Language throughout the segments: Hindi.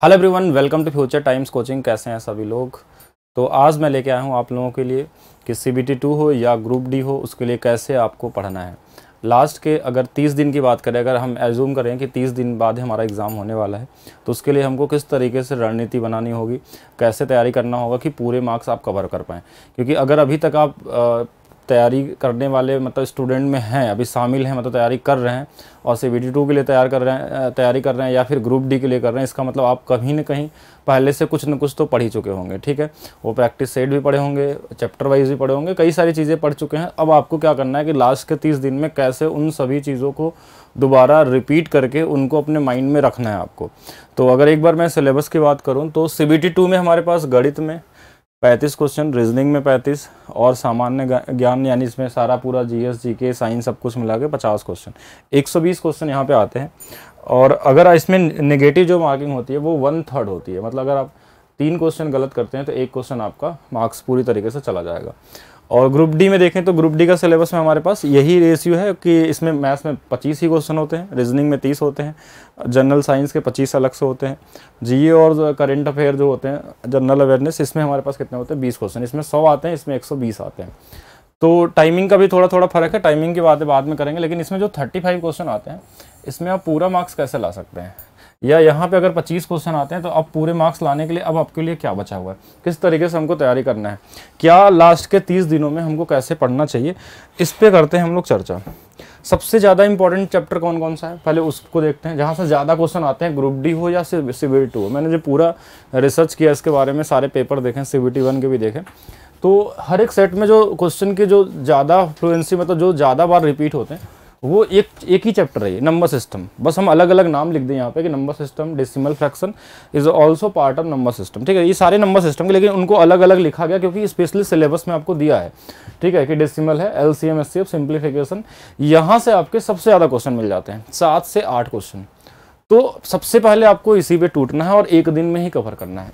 Hello everyone, welcome to future times coaching. कैसे हैं सभी लोग। तो आज मैं लेके आया हूँ आप लोगों के लिए कि CBT 2 हो या ग्रुप डी हो, उसके लिए कैसे आपको पढ़ना है। लास्ट के अगर 30 दिन की बात करें, अगर हम एज्यूम करें कि 30 दिन बाद हमारा एग्ज़ाम होने वाला है, तो उसके लिए हमको किस तरीके से रणनीति बनानी होगी, कैसे तैयारी करना होगा कि पूरे मार्क्स आप कवर कर पाएँ। क्योंकि अगर अभी तक आप तैयारी करने वाले मतलब स्टूडेंट में हैं, अभी शामिल हैं, मतलब तैयारी कर रहे हैं और CBT 2 के लिए तैयारी कर रहे हैं या फिर ग्रुप डी के लिए कर रहे हैं, इसका मतलब आप कहीं ना कहीं पहले से कुछ न कुछ तो पढ़ ही चुके होंगे। ठीक है, वो प्रैक्टिस सेट भी पढ़े होंगे, चैप्टर वाइज भी पढ़े होंगे, कई सारी चीज़ें पढ़ चुके हैं। अब आपको क्या करना है कि लास्ट के 30 दिन में कैसे उन सभी चीज़ों को दोबारा रिपीट करके उनको अपने माइंड में रखना है आपको। तो अगर एक बार मैं सिलेबस की बात करूँ तो CBT 2 में हमारे पास गणित में 35 क्वेश्चन, रीजनिंग में 35 और सामान्य ज्ञान यानी इसमें सारा पूरा GS GK साइंस सब कुछ मिला के 50 क्वेश्चन, 120 क्वेश्चन यहाँ पे आते हैं। और अगर इसमें नेगेटिव जो मार्किंग होती है वो 1/3 होती है, मतलब अगर आप 3 क्वेश्चन गलत करते हैं तो 1 क्वेश्चन आपका मार्क्स पूरी तरीके से चला जाएगा। और ग्रुप डी में देखें तो ग्रुप डी का सिलेबस में हमारे पास यही रेशियो है कि इसमें मैथ्स में 25 ही क्वेश्चन होते हैं, रीजनिंग में 30 होते हैं, जनरल साइंस के 25 अलग से होते हैं, GE और करंट अफेयर जो होते हैं, जनरल अवेयरनेस, इसमें हमारे पास कितने होते हैं 20 क्वेश्चन। इसमें 100 आते हैं, इसमें 120 आते हैं। तो टाइमिंग का भी थोड़ा थोड़ा फर्क है, टाइमिंग की बातें बाद में करेंगे। लेकिन इसमें जो 35 क्वेश्चन आते हैं, इसमें आप पूरा मार्क्स कैसे ला सकते हैं, या यहाँ पे अगर 25 क्वेश्चन आते हैं तो अब पूरे मार्क्स लाने के लिए अब आपके लिए क्या बचा हुआ है, किस तरीके से हमको तैयारी करना है, क्या लास्ट के 30 दिनों में हमको कैसे पढ़ना चाहिए, इस पे करते हैं हम लोग चर्चा। सबसे ज़्यादा इंपॉर्टेंट चैप्टर कौन कौन सा है, पहले उसको देखते हैं। जहाँ से ज़्यादा क्वेश्चन आते हैं, ग्रुप डी हो या CBT 2 हो। मैंने जो पूरा रिसर्च किया इसके बारे में, सारे पेपर देखें, CBT 1 के भी देखें, तो हर एक सेट में जो क्वेश्चन के जो ज़्यादा फ्लुएंसी मतलब जो ज़्यादा बार रिपीट होते हैं वो एक ही चैप्टर है, नंबर सिस्टम। बस हम अलग अलग नाम लिख दें यहाँ पे कि number system, decimal fraction is also part of number system. ठीक है, ये सारे नंबर सिस्टम के, लेकिन उनको अलग अलग लिखा गया क्योंकि स्पेशली सिलेबस में आपको दिया है। ठीक है, कि डेसिमल है, LCM SCF, सिंप्लीफिकेशन, यहाँ से आपके सबसे ज़्यादा क्वेश्चन मिल जाते हैं, 7 से 8 क्वेश्चन। तो सबसे पहले आपको इसी पे टूटना है और एक दिन में ही कवर करना है।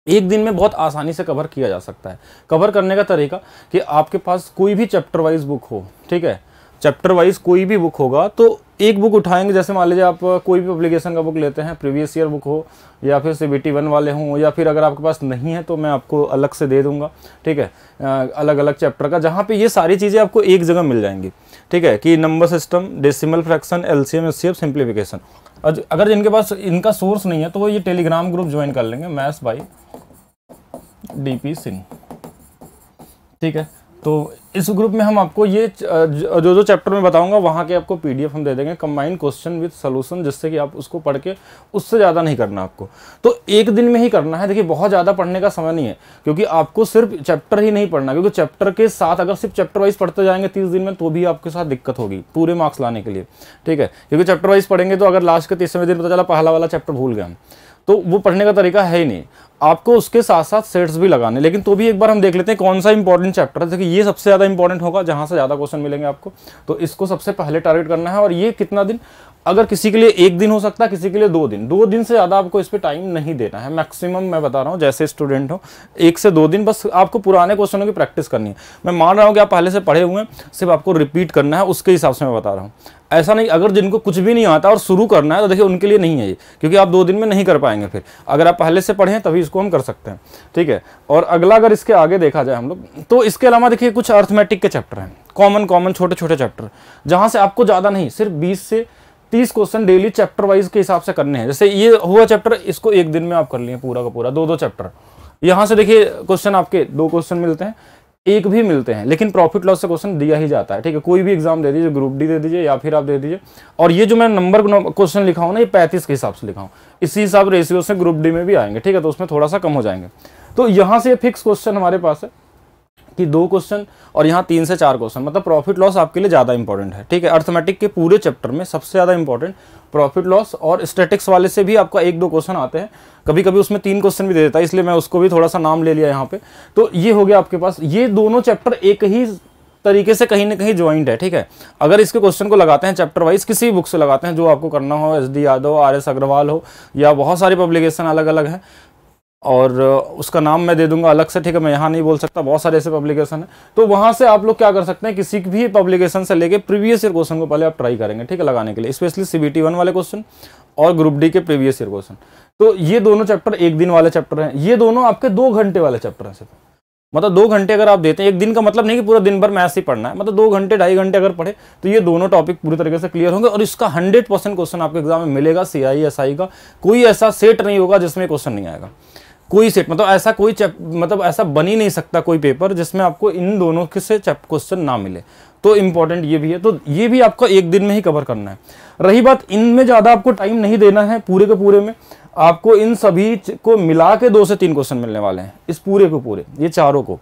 एक दिन में बहुत आसानी से कवर किया जा सकता है। कवर करने का तरीका कि आपके पास कोई भी चैप्टर वाइज बुक हो, ठीक है, चैप्टर वाइज कोई भी बुक होगा तो एक बुक उठाएंगे। जैसे मान लीजिए आप कोई भी पब्लिकेशन का बुक लेते हैं, प्रीवियस ईयर बुक हो या फिर CBT 1 वाले हों, या फिर अगर आपके पास नहीं है तो मैं आपको अलग से दे दूंगा। ठीक है, अलग अलग चैप्टर का, जहाँ पे ये सारी चीज़ें आपको एक जगह मिल जाएंगी। ठीक है, कि number system, decimal fraction, LCM SCF, simplification. अगर जिनके पास इनका सोर्स नहीं है तो वो ये टेलीग्राम ग्रुप ज्वाइन कर लेंगे, मैथ्स बाय DP सिंह। ठीक है, तो इस ग्रुप में हम आपको ये जो चैप्टर में बताऊंगा वहाँ के आपको PDF हम दे देंगे, कंबाइंड क्वेश्चन विद सॉल्यूशन, जिससे कि आप उसको पढ़ के, उससे ज़्यादा नहीं करना आपको, तो एक दिन में ही करना है। देखिए, बहुत ज़्यादा पढ़ने का समय नहीं है, क्योंकि आपको सिर्फ चैप्टर ही नहीं पढ़ना, क्योंकि चैप्टर के साथ अगर सिर्फ चैप्टर वाइज पढ़ते जाएंगे 30 दिन में तो भी आपके साथ दिक्कत होगी पूरे मार्क्स लाने के लिए। ठीक है, क्योंकि चैप्टर वाइज पढ़ेंगे तो अगर लास्ट के 30वें दिन पता चला पहला वाला चैप्टर भूल गए हम, तो वो पढ़ने का तरीका है ही नहीं। आपको उसके साथ साथ सेट्स भी लगाने, लेकिन तो भी एक बार हम देख लेते हैं कौन सा इंपॉर्टेंट चैप्टर है। देखिए, ये सबसे ज़्यादा इंपॉर्टेंट होगा, जहाँ से ज़्यादा क्वेश्चन मिलेंगे आपको, तो इसको सबसे पहले टारगेट करना है। और ये कितना दिन, अगर किसी के लिए एक दिन हो सकता है, किसी के लिए 2 दिन, 2 दिन से ज़्यादा आपको इस पर टाइम नहीं देना है। मैक्सिमम मैं बता रहा हूँ, जैसे स्टूडेंट हो 1 से 2 दिन बस आपको पुराने क्वेश्चनों की प्रैक्टिस करनी है। मैं मान रहा हूँ कि आप पहले से पढ़े हुए हैं, सिर्फ आपको रिपीट करना है, उसके हिसाब से मैं बता रहा हूँ। ऐसा नहीं, अगर जिनको कुछ भी नहीं आता और शुरू करना है तो देखिए उनके लिए नहीं है ये, क्योंकि आप 2 दिन में नहीं कर पाएंगे। फिर अगर आप पहले से पढ़ें तभी इसको हम कर सकते हैं। ठीक है, और अगला अगर इसके आगे देखा जाए हम लोग, तो इसके अलावा देखिए कुछ अर्थमेटिक के चैप्टर हैं, कॉमन छोटे छोटे चैप्टर, जहाँ से आपको ज़्यादा नहीं, सिर्फ 20 से 30 क्वेश्चन डेली चैप्टर वाइज के हिसाब से करने हैं। जैसे ये हुआ चैप्टर, इसको एक दिन में आप कर लिए पूरा का पूरा, 2-2 चैप्टर। यहाँ से देखिए क्वेश्चन आपके 2 क्वेश्चन मिलते हैं, एक भी मिलते हैं, लेकिन प्रॉफिट लॉस से क्वेश्चन दिया ही जाता है। ठीक है, कोई भी एग्जाम दे दीजिए, ग्रुप डी दे दीजिए या फिर आप दे दीजिए। और ये जो मैं नंबर क्वेश्चन लिखा हूँ ना, ये 35 के हिसाब से लिखा हूँ, इसी हिसाब रेशियो से ग्रुप डी में भी आएंगे। ठीक है, तो उसमें थोड़ा सा कम हो जाएंगे। तो यहाँ से फिक्स क्वेश्चन हमारे पास है कि 2 क्वेश्चन, और यहाँ 3 से 4 क्वेश्चन, मतलब प्रॉफिट लॉस आपके लिए ज़्यादा इंपॉर्टेंट है। ठीक है, अर्थमेटिक के पूरे चैप्टर में सबसे ज़्यादा इंपॉर्टेंट प्रॉफिट लॉस, और स्टैटिक्स वाले से भी आपका 1-2 क्वेश्चन आते हैं, कभी कभी उसमें 3 क्वेश्चन भी दे देता है, इसलिए मैं उसको भी थोड़ा सा नाम ले लिया यहाँ पे। तो ये हो गया आपके पास, ये दोनों चैप्टर एक ही तरीके से कहीं ना कहीं ज्वाइंट है। ठीक है, अगर इसके क्वेश्चन को लगाते हैं चैप्टर वाइज, किसी बुक से लगाते हैं जो आपको करना हो, SD यादव, RS अग्रवाल हो, या बहुत सारी पब्लिकेशन अलग अलग हैं, और उसका नाम मैं दे दूंगा अलग से। ठीक है, मैं यहाँ नहीं बोल सकता, बहुत सारे ऐसे पब्लिकेशन है। तो वहाँ से आप लोग क्या कर सकते हैं, किसी भी पब्लिकेशन से लेके प्रीवियस ईयर क्वेश्चन को पहले आप ट्राई करेंगे। ठीक है, लगाने के लिए, स्पेशली CBT 1 वाले क्वेश्चन और ग्रुप डी के प्रीवियस ईयर क्वेश्चन। तो ये दोनों चैप्टर एक दिन वाले चैप्टर हैं, ये दोनों आपके 2 घंटे वाले चैप्टर हैं सिर्फ। मतलब 2 घंटे अगर आप देते हैं, एक दिन का मतलब नहीं कि पूरा दिन भर मैथ्स ही पढ़ना है, मतलब 2 घंटे 2.5 घंटे अगर पढ़े तो ये दोनों टॉपिक पूरी तरीके से क्लियर होंगे। और इसका 100% क्वेश्चन आपके एग्जाम में मिलेगा। CI SI का कोई ऐसा सेट नहीं होगा जिसमें क्वेश्चन नहीं आएगा, कोई सेट मतलब ऐसा कोई मतलब ऐसा बन ही नहीं सकता कोई पेपर जिसमें आपको इन दोनों के से क्वेश्चन ना मिले। तो इंपॉर्टेंट ये भी है, तो ये भी आपको एक दिन में ही कवर करना है। रही बात इनमें ज़्यादा आपको टाइम नहीं देना है, पूरे के पूरे में आपको इन सभी को मिला के 2 से 3 क्वेश्चन मिलने वाले हैं, इस पूरे को पूरे, ये चारों को।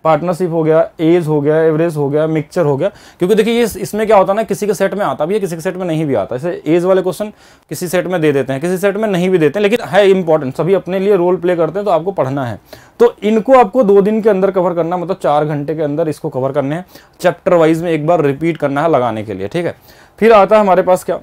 पार्टनरशिप हो गया, एज हो गया, एवरेज हो गया, मिक्सचर हो गया। क्योंकि देखिए ये इसमें क्या होता है ना, किसी के सेट में आता भी है, किसी के सेट में नहीं भी आता। जैसे एज वाले क्वेश्चन किसी सेट में दे देते हैं, किसी सेट में नहीं भी देते हैं, लेकिन है इंपॉर्टेंट, सभी अपने लिए रोल प्ले करते हैं, तो आपको पढ़ना है। तो इनको आपको 2 दिन के अंदर कवर करना, मतलब 4 घंटे के अंदर इसको कवर करने हैं। चैप्टर वाइज में एक बार रिपीट करना है लगाने के लिए, ठीक है। फिर आता है हमारे पास क्या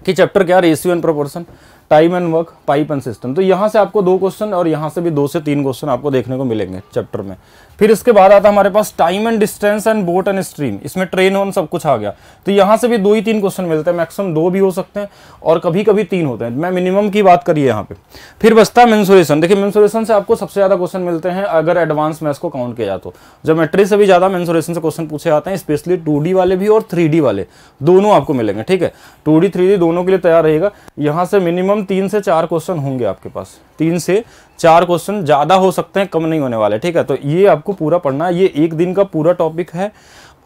कि चैप्टर क्या, ratio and proportion, time and work, pipe and system. तो यहाँ से आपको 2 क्वेश्चन और यहाँ से भी 2 से 3 क्वेश्चन आपको देखने को मिलेंगे चैप्टर में। फिर इसके बाद आता है हमारे पास time and distance and boat and stream, इसमें ट्रेन ऑन सब कुछ आ गया। तो यहाँ से भी 2 ही 3 क्वेश्चन मिलते हैं, मैक्सिमम 2 भी हो सकते हैं और कभी कभी 3 होते हैं, मैं मिनिमम की बात करिए यहाँ पे। फिर बचता है मेंसुरेशन। देखिए मेंसुरेशन से आपको सबसे ज्यादा क्वेश्चन मिलते हैं अगर एडवांस मैथ्स को काउंट किया जाए तो। ज्योमेट्री से भी ज्यादा मेंसुरेशन से क्वेश्चन पूछे जाते हैं, स्पेशली 2D वाले भी और 3D वाले दोनों आपको मिलेंगे, ठीक है। 2D 3D दोनों के लिए तैयार रहेगा। यहाँ से मिनिमम 3 से 4 क्वेश्चन होंगे आपके पास, 3 से 4 क्वेश्चन, ज्यादा हो सकते हैं, कम नहीं होने वाले, ठीक है। तो ये आपको पूरा पढ़ना है, ये एक दिन का पूरा टॉपिक है।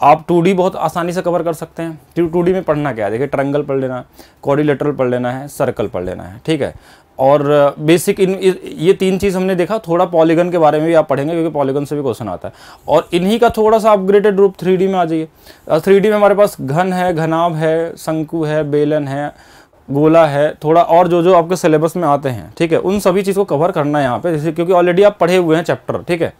आप 2D बहुत आसानी से कवर कर सकते हैं। 2D में पढ़ना क्या है, देखिए ट्रायंगल पढ़ लेना है, क्वाड्रिलेटरल पढ़ लेना है, सर्कल पढ़ लेना है, ठीक है। और बेसिक ये 3 चीज़ हमने देखा। थोड़ा पॉलीगन के बारे में भी आप पढ़ेंगे क्योंकि पॉलीगन से भी क्वेश्चन आता है। और इन्हीं का थोड़ा सा अपग्रेडेड रूप 3D में आ जाइए। 3D में हमारे पास घन है, घनाभ है, शंकु है, बेलन है, गोला है, थोड़ा और जो जो आपके सिलेबस में आते हैं, ठीक है, उन सभी चीज़ को कवर करना है यहाँ पे, जैसे क्योंकि ऑलरेडी आप पढ़े हुए हैं चैप्टर, ठीक है।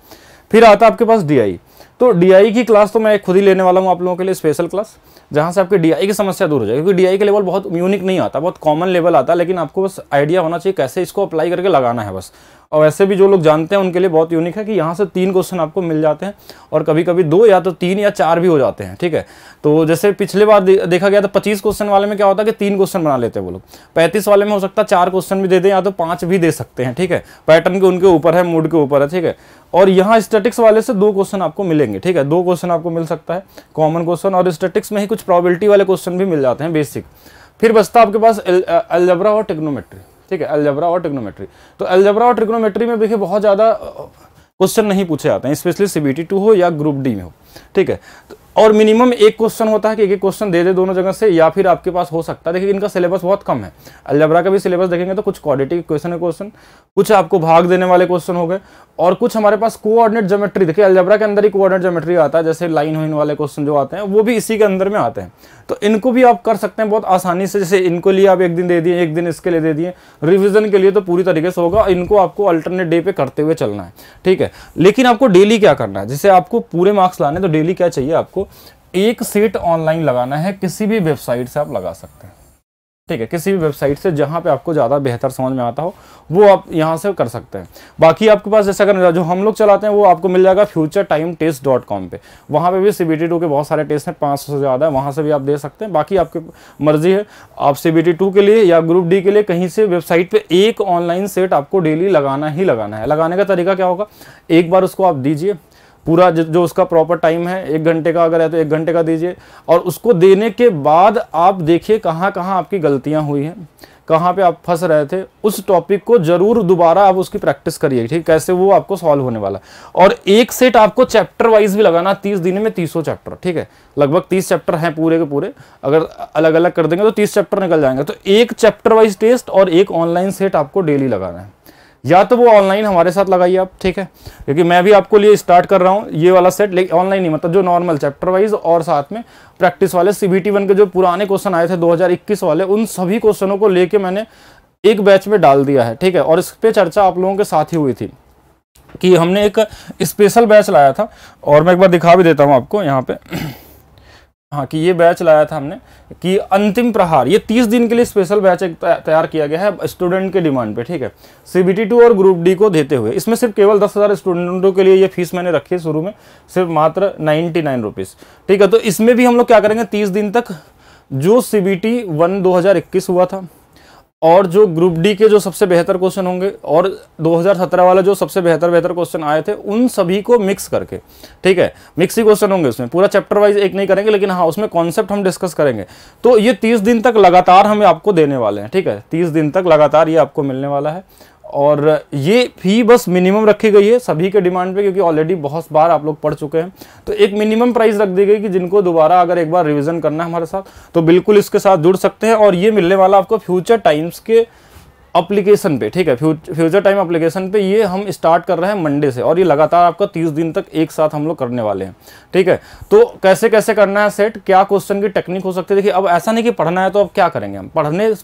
फिर आता है आपके पास DI। तो DI की क्लास तो मैं खुद ही लेने वाला हूँ आप लोगों के लिए, स्पेशल क्लास, जहाँ से आपकी DI की समस्या दूर हो जाए। क्योंकि DI के लेवल बहुत यूनिक नहीं आता, बहुत कॉमन लेवल आता है, लेकिन आपको बस आइडिया होना चाहिए कैसे इसको अप्लाई करके लगाना है बस। और वैसे भी जो लोग जानते हैं उनके लिए बहुत यूनिक है कि यहाँ से 3 क्वेश्चन आपको मिल जाते हैं और कभी कभी 2 या तो 3 या 4 भी हो जाते हैं, ठीक है। तो जैसे पिछले बार देखा गया था 25 क्वेश्चन वाले में क्या होता है कि 3 क्वेश्चन बना लेते हैं वो लोग। 35 वाले में हो सकता है 4 क्वेश्चन भी दे दें या तो 5 भी दे सकते हैं, ठीक है। पैटर्न के उनके ऊपर है, मूड के ऊपर है, ठीक है। और यहाँ स्टैटिक्स वाले से 2 क्वेश्चन आपको मिलेंगे, ठीक है, 2 क्वेश्चन आपको मिल सकता है कॉमन क्वेश्चन, और स्टैटिक्स में ही कुछ प्रोबेबिलिटी वाले क्वेश्चन भी मिल जाते हैं बेसिक। फिर बचता आपके पास अलजेब्रा और ट्रिग्नोमेट्री, ठीक है, अलजेब्रा और ट्रिग्नोमेट्री। तो अलजेब्रा और ट्रिग्नोमेट्री में देखिए बहुत ज़्यादा क्वेश्चन नहीं पूछे जाते हैं, स्पेशली CBT 2 हो या ग्रुप D में हो, ठीक है। और मिनिमम 1 क्वेश्चन होता है कि एक क्वेश्चन दे दे दोनों जगह से, या फिर आपके पास हो सकता है। देखिए इनका सिलेबस बहुत कम है। अलजेब्रा का भी सिलेबस देखेंगे तो कुछ क्वाड्रेटिक इक्वेशन है क्वेश्चन, कुछ आपको भाग देने वाले क्वेश्चन हो गए, और कुछ हमारे पास कोऑर्डिनेट ज्योमेट्री। देखिए अलजेब्रा के अंदर ही कोऑर्डिनेट ज्योमेट्री आता है, जैसे लाइन वाइन वाले क्वेश्चन जो आते हैं वो भी इसी के अंदर में आते हैं। तो इनको भी आप कर सकते हैं बहुत आसानी से। जैसे इनको लिए आप एक दिन दे दिए, एक दिन इसके लिए दे दिए, रिविजन के लिए तो पूरी तरीके से होगा। इनको आपको अल्टरनेट डे पे करते हुए चलना है, ठीक है। लेकिन आपको डेली क्या करना है, जैसे आपको पूरे मार्क्स लाने तो डेली क्या चाहिए, आपको एक सेट ऑनलाइन लगाना है, किसी भी वेबसाइट से आप लगा सकते हैं, ठीक है। किसी भी वेबसाइट से जहां पे आपको ज़्यादा बेहतर समझ में आता हो वो आप यहां से कर सकते हैं। बाकी आपके पास जैसे अगर जो हम लोग चलाते हैं वो आपको मिल जाएगा futuretimetest.com पे। वहां पे भी CBT 2 के बहुत सारे टेस्ट हैं, 500 से ज़्यादा है, वहां से भी आप दे सकते हैं। बाकी आपकी मर्जी है, आप CBT 2 के लिए या ग्रुप D के लिए कहीं से वेबसाइट पर एक ऑनलाइन सेट आपको डेली लगाना ही लगाना है। लगाने का तरीका क्या होगा, एक बार उसको आप दीजिए, पूरा जो उसका प्रॉपर टाइम है 1 घंटे का अगर है तो 1 घंटे का दीजिए, और उसको देने के बाद आप देखिए कहाँ कहाँ आपकी गलतियाँ हुई हैं, कहाँ पे आप फंस रहे थे। उस टॉपिक को जरूर दोबारा आप उसकी प्रैक्टिस करिए, ठीक, कैसे वो आपको सॉल्व होने वाला। और एक सेट आपको चैप्टर वाइज भी लगाना, 30 दिन में 30 चैप्टर, ठीक है। लगभग 30 चैप्टर हैं पूरे के पूरे, अगर अलग अलग कर देंगे तो 30 चैप्टर निकल जाएंगे। तो एक चैप्टर वाइज टेस्ट और एक ऑनलाइन सेट आपको डेली लगाना है। या तो वो ऑनलाइन हमारे साथ लगाइए आप, ठीक है, क्योंकि मैं भी आपको लिए स्टार्ट कर रहा हूँ ये वाला सेट, लेकिन ऑनलाइन नहीं, मतलब जो नॉर्मल चैप्टर वाइज और साथ में प्रैक्टिस वाले CBT 1 के जो पुराने क्वेश्चन आए थे 2021 वाले, उन सभी क्वेश्चनों को लेके मैंने एक बैच में डाल दिया है, ठीक है। और इस पे चर्चा आप लोगों के साथ ही हुई थी कि हमने एक स्पेशल बैच लाया था, और मैं एक बार दिखा भी देता हूँ आपको यहाँ पे, हाँ, कि ये बैच लाया था हमने कि अंतिम प्रहार, ये 30 दिन के लिए स्पेशल बैच तैयार किया गया है स्टूडेंट के डिमांड पे, ठीक है, CBT 2 और ग्रुप D को देते हुए। इसमें सिर्फ केवल 10,000 स्टूडेंटों के लिए ये फीस मैंने रखी है शुरू में, सिर्फ मात्र 99 रुपीज़, ठीक है। तो इसमें भी हम लोग क्या करेंगे, 30 दिन तक जो CBT 1 2021 हुआ था, और जो ग्रुप डी के जो सबसे बेहतर क्वेश्चन होंगे और 2017 वाला जो सबसे बेहतर क्वेश्चन आए थे उन सभी को मिक्स करके, ठीक है, मिक्स ही क्वेश्चन होंगे उसमें, पूरा चैप्टर वाइज एक नहीं करेंगे, लेकिन हाँ उसमें कॉन्सेप्ट हम डिस्कस करेंगे। तो ये 30 दिन तक लगातार हमें आपको देने वाले हैं, ठीक है, 30 दिन तक लगातार ये आपको मिलने वाला है। और ये फी बस मिनिमम रखी गई है सभी के डिमांड पे, क्योंकि ऑलरेडी बहुत बार आप लोग पढ़ चुके हैं, तो एक मिनिमम प्राइस रख दी गई कि जिनको दोबारा अगर एक बार रिवीजन करना है हमारे साथ तो बिल्कुल इसके साथ जुड़ सकते हैं। और ये मिलने वाला आपको फ्यूचर टाइम्स के एप्लीकेशन पे, ठीक है, फ्यूचर टाइम एप्लीकेशन पे ये हम स्टार्ट कर रहे हैं मंडे से, और ये लगातार आपका 30 दिन तक एक साथ हम लोग करने वाले हैं, ठीक है। तो कैसे कैसे करना है सेट, क्या क्वेश्चन की टेक्निक हो सकती है, देखिए अब ऐसा नहीं कि पढ़ना है तो अब क्या करेंगे हम,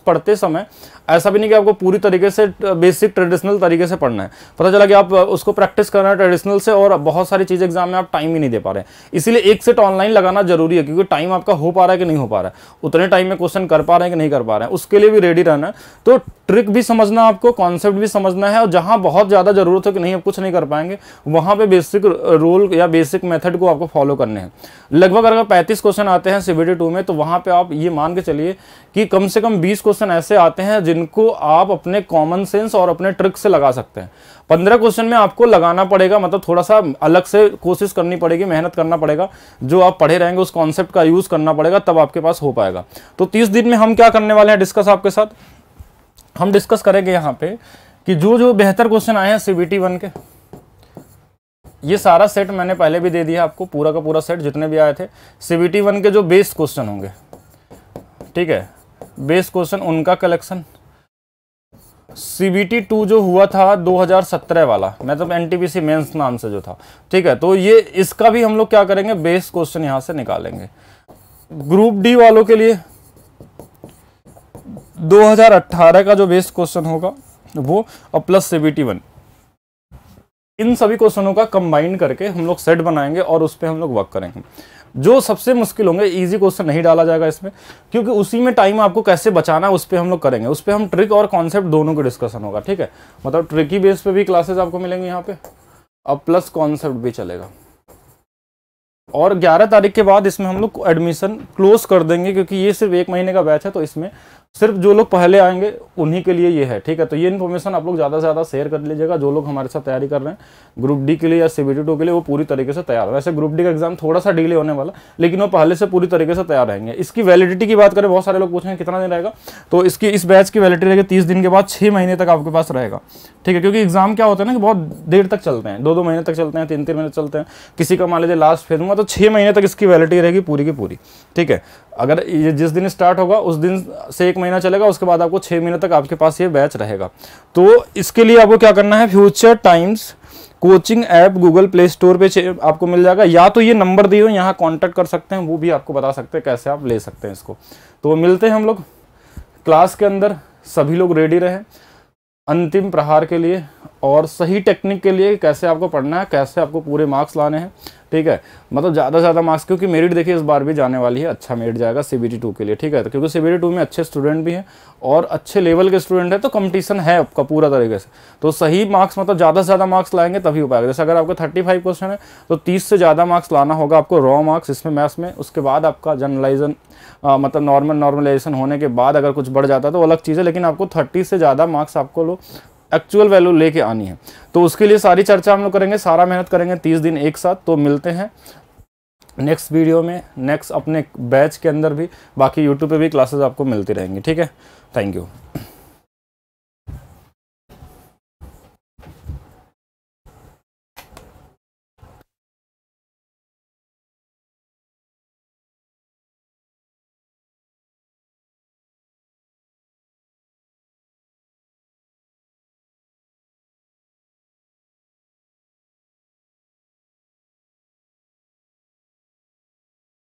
पढ़ते समय ऐसा भी नहीं कि आपको पूरी तरीके से बेसिक ट्रेडिशनल तरीके से पढ़ना है, पता चला कि आप उसको प्रैक्टिस करना है ट्रेडिशनल से और बहुत सारी चीज़ एग्जाम में आप टाइम ही नहीं दे पा रहे हैं। इसीलिए एक सेट ऑनलाइन लगाना जरूरी है, क्योंकि टाइम आपका हो पा रहा है कि नहीं हो पा रहा है, उतने टाइम में क्वेश्चन कर पा रहे हैं कि नहीं कर पा रहे हैं, उसके लिए भी रेडी रहना है। तो ट्रिक भी समझना, आपको कॉन्सेप्ट भी समझना है, और जहां बहुत ज्यादा जरूरत हो कि नहीं अब कुछ नहीं कर पाएंगे वहां पे बेसिक रूल या बेसिक मेथड को आपको फॉलो करने हैं। लगभग अगर 35 क्वेश्चन आते हैं CBT 2 में, तो वहां पे आप ये मान के चलिए कि कम से कम 20 क्वेश्चन ऐसे आते हैं जिनको आप अपने कॉमन सेंस और अपने ट्रिक से लगा सकते हैं। 15 क्वेश्चन में आपको लगाना पड़ेगा, मतलब थोड़ा सा अलग से कोशिश करनी पड़ेगी, मेहनत करना पड़ेगा, जो आप पढ़े रहेंगे उस कॉन्सेप्ट का यूज करना पड़ेगा, तब आपके पास हो पाएगा। तो 30 दिन में हम क्या करने वाले हैं डिस्कस आपके साथ, हम डिस्कस करेंगे यहाँ पे कि जो जो बेहतर क्वेश्चन आए हैं CBT 1 के, ये सारा सेट मैंने पहले भी दे दिया आपको, पूरा का पूरा सेट जितने भी आए थे CBT 1 के जो बेस क्वेश्चन होंगे, ठीक है, बेस क्वेश्चन उनका कलेक्शन। CBT 2 जो हुआ था 2017 वाला, मतलब NTPC मेंस नाम से जो था, ठीक है, तो ये इसका भी हम लोग क्या करेंगे, बेस क्वेश्चन यहां से निकालेंगे। ग्रुप डी वालों के लिए 2018 का जो बेस क्वेश्चन होगा वो और प्लस CBT 1, इन सभी क्वेश्चनों का कंबाइन करके हम लोग सेट बनाएंगे और उस पर हम लोग वर्क करेंगे। जो सबसे मुश्किल होंगे, इजी क्वेश्चन नहीं डाला जाएगा इसमें, क्योंकि उसी में टाइम आपको कैसे बचाना है उस पर हम लोग करेंगे, उस पर हम ट्रिक और कॉन्सेप्ट दोनों के डिस्कशन होगा, ठीक है, मतलब ट्रिकी बेस पे भी क्लासेस आपको मिलेंगे यहाँ पे, अब प्लस कॉन्सेप्ट भी चलेगा। और 11 तारीख के बाद इसमें हम लोग एडमिशन क्लोज कर देंगे, क्योंकि ये सिर्फ 1 महीने का बैच है, तो इसमें सिर्फ जो लोग पहले आएंगे उन्हीं के लिए ये है, ठीक है। तो ये इन्फॉर्मेशन आप लोग ज़्यादा से ज़्यादा शेयर कर लीजिएगा, जो लोग हमारे साथ तैयारी कर रहे हैं ग्रुप डी के लिए या CBT 2 के लिए, वो पूरी तरीके से तैयार हो। वैसे ग्रुप डी का एग्जाम थोड़ा सा डिले होने वाला, लेकिन वो पहले से पूरी तरीके से तैयार रहेंगे। इसकी वैलिडिटी की बात करें, बहुत सारे लोग पूछेंगे कितना दिन रहेगा, तो इसकी इस बैच की वैलिडिटी रहेगी 30 दिन के बाद 6 महीने तक आपके पास रहेगा, ठीक है, क्योंकि एग्जाम क्या होता है ना कि बहुत देर तक चलते हैं, 2-2 महीने तक चलते हैं, 3-3 महीने चलते हैं, किसी का मान लीजिए लास्ट फेज में, तो 6 महीने तक इसकी वैलिडिटी रहेगी पूरी की पूरी, ठीक है। अगर ये जिस दिन स्टार्ट होगा उस दिन से 1 महीना चलेगा, उसके बाद आपको 6 महीने तक आपके पास ये बैच रहेगा। तो इसके लिए आपको क्या करना है, future times coaching app Google play store पे आपको मिल जाएगा, या तो ये नंबर दिए हो यहाँ कांटेक्ट कर सकते हैं, वो भी आपको बता सकते हैं कैसे आप ले सकते हैं इसको। तो मिलते हैं हम लोग क्लास के अंदर, सभी लोग रेडी रहे अंतिम प्रहार के लिए और सही टेक्निक के लिए, कैसे आपको पढ़ना है, कैसे आपको पूरे मार्क्स लाने हैं, ठीक है, मतलब ज़्यादा से ज़्यादा मार्क्स, क्योंकि मेरिट देखिए इस बार भी जाने वाली है, अच्छा मेरिट जाएगा CBT 2 के लिए, ठीक है, तो क्योंकि CBT 2 में अच्छे स्टूडेंट भी हैं और अच्छे लेवल के स्टूडेंट है, तो कंपटीशन है आपका पूरा तरीके से, तो सही मार्क्स मतलब ज़्यादा से ज़्यादा मार्क्स लाएंगे तभी हो पाएगा। जैसे अगर आपको 35 क्वेश्चन है तो 30 से ज़्यादा मार्क्स लाना होगा आपको, रॉ मार्क्स इसमें मैथ्स में, उसके बाद आपका जनरलाइजेशन मतलब नॉर्मलाइजेशन होने के बाद अगर कुछ बढ़ जाता है तो अलग चीज़ है, लेकिन आपको 30 से ज़्यादा मार्क्स आपको लो एक्चुअल वैल्यू लेके आनी है। तो उसके लिए सारी चर्चा हम लोग करेंगे, सारा मेहनत करेंगे 30 दिन एक साथ। तो मिलते हैं नेक्स्ट वीडियो में, नेक्स्ट अपने बैच के अंदर भी, बाकी यूट्यूब पे भी क्लासेस आपको मिलती रहेंगी, ठीक है। Thank you.